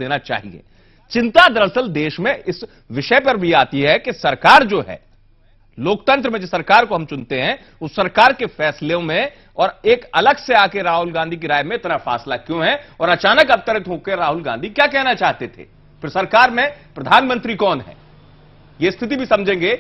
देना चाहिए। चिंता दरअसल देश में इस विषय पर भी आती है कि सरकार जो है, लोकतंत्र में जिस सरकार को हम चुनते हैं, उस सरकार के फैसलों में और एक अलग से आके राहुल गांधी की राय में इतना फासला क्यों है, और अचानक अवतरित होकर राहुल गांधी क्या कहना चाहते थे, फिर सरकार में प्रधानमंत्री कौन है, यह स्थिति भी समझेंगे।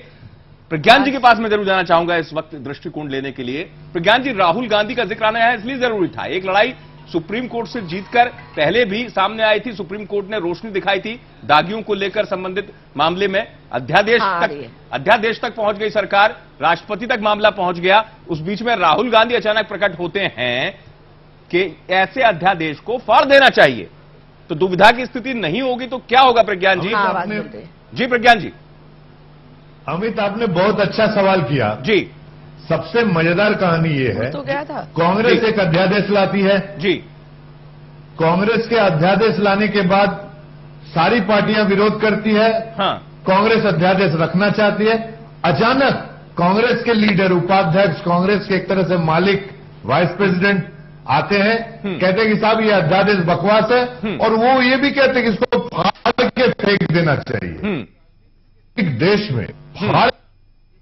प्रज्ञान जी के पास मैं जरूर जाना चाहूंगा इस वक्त दृष्टिकोण लेने के लिए। प्रज्ञान जी, राहुल गांधी का जिक्र आना है इसलिए जरूरी था, एक लड़ाई सुप्रीम कोर्ट से जीतकर पहले भी सामने आई थी, सुप्रीम कोर्ट ने रोशनी दिखाई थी दागियों को लेकर संबंधित मामले में, अध्यादेश तक पहुंच गई सरकार, राष्ट्रपति तक मामला पहुंच गया। उस बीच में राहुल गांधी अचानक प्रकट होते हैं कि ऐसे अध्यादेश को फाड़ देना चाहिए, तो दुविधा की स्थिति नहीं होगी तो क्या होगा प्रज्ञान जी? जी प्रज्ञान जी। अमित, आपने बहुत अच्छा सवाल किया जी। सबसे मजेदार कहानी ये है, तो क्या था? कांग्रेस एक अध्यादेश लाती है जी, कांग्रेस के अध्यादेश लाने के बाद सारी पार्टियां विरोध करती है, हाँ, कांग्रेस अध्यादेश रखना चाहती है। अचानक कांग्रेस के लीडर, उपाध्यक्ष, कांग्रेस के एक तरह से मालिक, वाइस प्रेसिडेंट आते हैं, कहते हैं कि साहब ये अध्यादेश बकवास है, और वो ये भी कहते हैं कि इसको फाड़ के फेंक देना चाहिए। एक देश में फाड़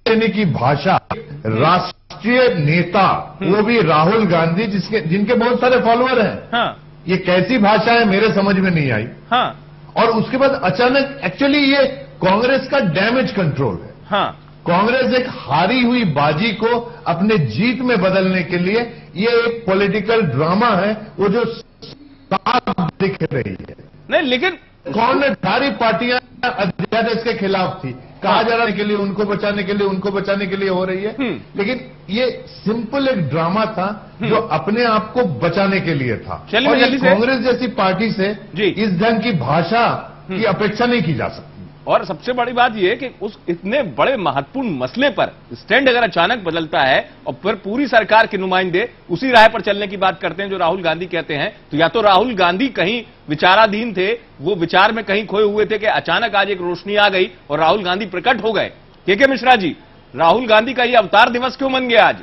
देने की भाषा, राष्ट्रीय नेता, वो भी राहुल गांधी, जिनके बहुत सारे फॉलोअर हैं, हाँ, ये कैसी भाषा है मेरे समझ में नहीं आई। हाँ, और उसके बाद अचानक एक्चुअली ये कांग्रेस का डैमेज कंट्रोल है। हाँ, कांग्रेस एक हारी हुई बाजी को अपने जीत में बदलने के लिए ये एक पॉलिटिकल ड्रामा है, वो जो साफ दिख रही है। नहीं, लेकिन कांग्रेस सारी पार्टियां अध्यादेश के खिलाफ थी, कहा जा रहा है के लिए उनको बचाने के लिए, उनको बचाने के लिए हो रही है, लेकिन ये सिंपल एक ड्रामा था जो अपने आप को बचाने के लिए था। और ये कांग्रेस जैसी पार्टी से इस ढंग की भाषा की अपेक्षा नहीं की जा सकती। और सबसे बड़ी बात यह है कि उस इतने बड़े महत्वपूर्ण मसले पर स्टैंड अगर अचानक बदलता है और फिर पूरी सरकार के नुमाइंदे उसी राह पर चलने की बात करते हैं जो राहुल गांधी कहते हैं, तो या तो राहुल गांधी कहीं विचाराधीन थे, वो विचार में कहीं खोए हुए थे कि अचानक आज एक रोशनी आ गई और राहुल गांधी प्रकट हो गए। के मिश्रा जी, राहुल गांधी का ये अवतार दिवस क्यों बन गया आज?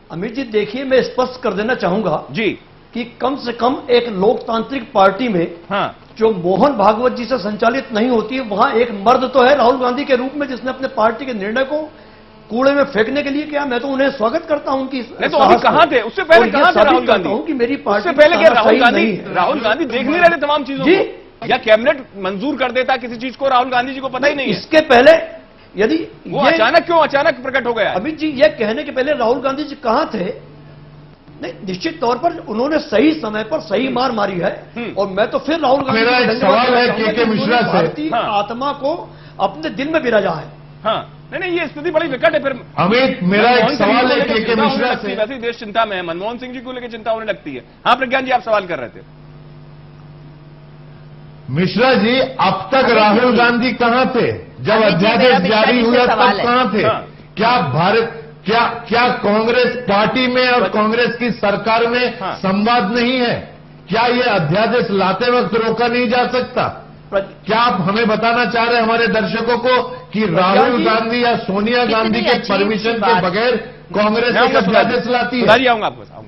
अमित जी देखिए, मैं स्पष्ट कर देना चाहूंगा जी कि कम से कम एक लोकतांत्रिक पार्टी में, हाँ, जो मोहन भागवत जी से संचालित नहीं होती है, वहां एक मर्द तो है राहुल गांधी के रूप में, जिसने अपने पार्टी के निर्णय को कूड़े में फेंकने के लिए किया। मैं तो उन्हें स्वागत करता हूं कि तो अभी कहां थे, उससे पहले कहां थे राहुल गांधी? कि मेरी पार्टी से पहले क्या राहुल गांधी देख नहीं रहे तमाम चीजों को, या कैबिनेट मंजूर कर देता किसी चीज को, राहुल गांधी जी को पता ही नहीं है। इसके पहले यदि वो अचानक क्यों अचानक प्रकट हो गया? अमित जी, यह कहने के पहले राहुल गांधी जी कहां थे? नहीं, निश्चित तौर पर उन्होंने सही समय पर सही मार मारी है। और मैं तो फिर राहुल गांधी, मेरा एक सवाल है के मिश्रा से, भारतीय आत्मा को अपने दिल में विराजा है। हाँ, नहीं, ये स्थिति बड़ी विकट है। फिर अमित, मेरा एक सवाल है के मिश्रा से, वैसे देश चिंता में है, मनमोहन सिंह जी को लेकर चिंता होने लगती है। हाँ प्रज्ञान जी, आप सवाल कर रहे थे। मिश्रा जी, अब तक राहुल गांधी कहां थे जब अध्यादेश जारी हुआ, तब कहां थे? क्या कांग्रेस पार्टी में और कांग्रेस की सरकार में संवाद नहीं है? क्या ये अध्यादेश लाते वक्त रोका नहीं जा सकता? क्या आप हमें बताना चाह रहे हैं हमारे दर्शकों को कि राहुल गांधी या सोनिया गांधी के परमिशन के बगैर कांग्रेस एक अध्यादेश लाती है? आऊंगा आपको।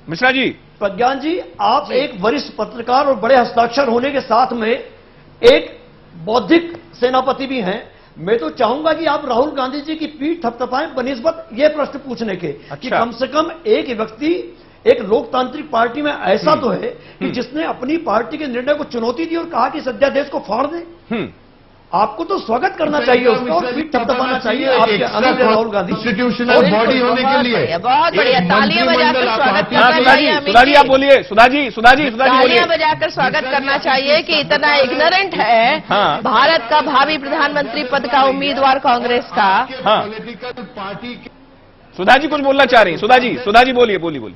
मिश्रा जी। प्रज्ञान जी, आप एक वरिष्ठ पत्रकार और बड़े हस्ताक्षर होने के साथ में एक बौद्धिक सेनापति भी हैं। मैं तो चाहूंगा कि आप राहुल गांधी जी की पीठ थपथपाएं बनिस्बत ये प्रश्न पूछने के कि कम से कम एक व्यक्ति एक लोकतांत्रिक पार्टी में ऐसा तो है कि जिसने अपनी पार्टी के निर्णय को चुनौती दी और कहा कि इस अध्यादेश को फाड़ दें। आपको तो स्वागत करना चाहिए, उसको पीठ थपथपाना चाहिए आपके अनुज राहुल गांधी। कॉन्स्टिट्यूशनल बॉडी होने के लिए बहुत बढ़िया, तालियां बजाकर स्वागत करना चाहिए। सुधा जी आप बोलिए। सुधा जी तालियां बजाकर स्वागत करना चाहिए कि इतना इग्नोरेंट है भारत का भावी प्रधानमंत्री पद का उम्मीदवार कांग्रेस का। पॉलिटिकल पार्टी के सुधा जी कुछ बोलना चाह रही हैं। सुधा जी बोलिए।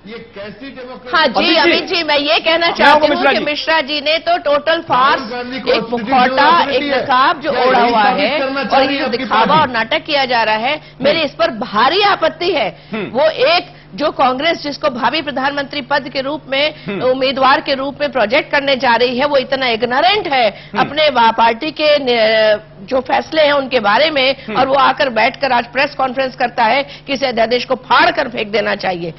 ये कैसी डेमोक्रेसी? हाँ जी अमित जी, मैं ये कहना चाहती हूँ कि मिश्रा जी ने तो टोटल फार्स, एक मुखौटा, एक नकाब जो ओढ़ा हुआ है और ये जो दिखावा और नाटक किया जा रहा है, मेरी इस पर भारी आपत्ति है। वो एक जो कांग्रेस जिसको भावी प्रधानमंत्री पद के रूप में उम्मीदवार के रूप में प्रोजेक्ट करने जा रही है, वो इतना इग्नोरेंट है अपने पार्टी के जो फैसले हैं उनके बारे में, और वो आकर बैठकर आज प्रेस कॉन्फ्रेंस करता है कि इस अध्यादेश को फाड़ कर फेंक देना चाहिए।